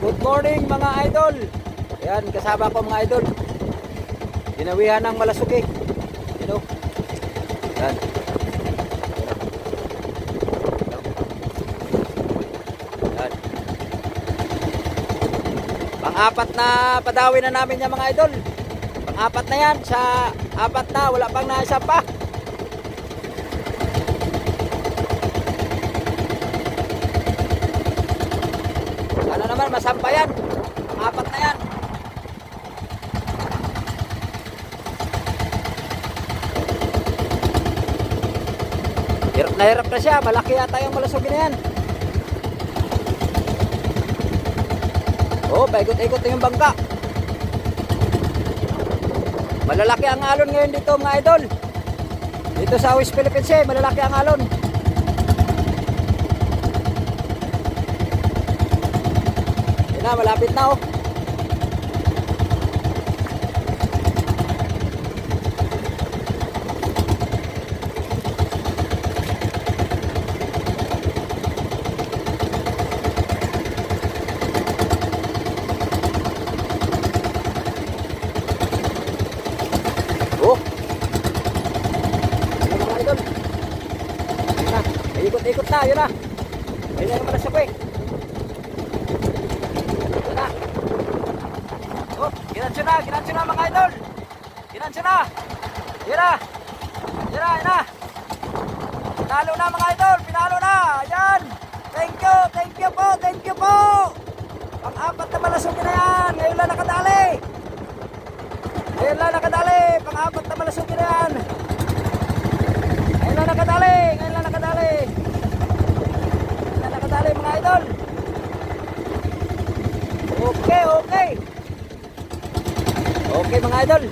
Good morning mga idol. Ayan, kasama ko mga idol. Ginawihan ng malasuki. You know? Ayan. Ayan. Pang-apat na padawi na namin yan mga idol. Pang-apat na yan. Sa apat na, wala pang naisa pa. Ano naman, masampayan. Pang-apat na yan. Hirap na siya. Malaki yata yung malasugi na yan. Oh, paikot-ikot na yung bangka. Malalaki ang alon ngayon dito mga idol. Dito sa West Philippines malalaki ang alon. Yan na, malapit na oh. Oh. Ano mga idol? Yun na. Ikot-ikot na. Yun na. Ayun na yung malasuki. Yun na. Oh. Ginansyo na mga idol. Ginansyo na. Yun na. Yun na. Yun na. Pinalo na mga idol. Pinalo na. Ayan. Thank you po. Thank you po. Pang-apat na malasuki na yan. Ngayon lang nakadali. Ngayon lang nakadali. Pang-apat na malasuki na yan. Ngayon lang nakadali. Ngayon lang nakadali. Ngayon lang nakadali mga idol. Okay, okay. Okay mga idol.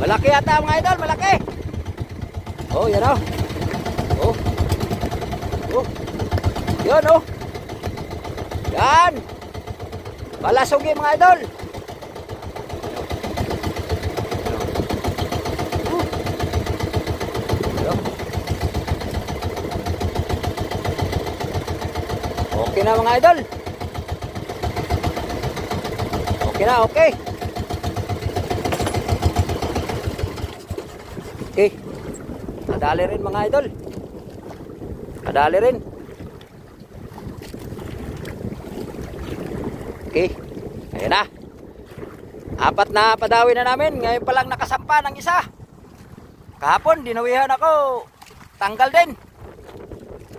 Malaki yata mga idol. Malaki. Oh, yan o. Oh. Oh. Yun oh. Yan. Malasugi mga idol. Okay na mga idol. Okay na, okay. Okay. Nadali rin mga idol. Nadali rin. Okay. Ayan na. Apat na padawi na namin. Ngayon pa lang nakasampa ng isa. Kahapon, dinawihan ako. Tanggal din.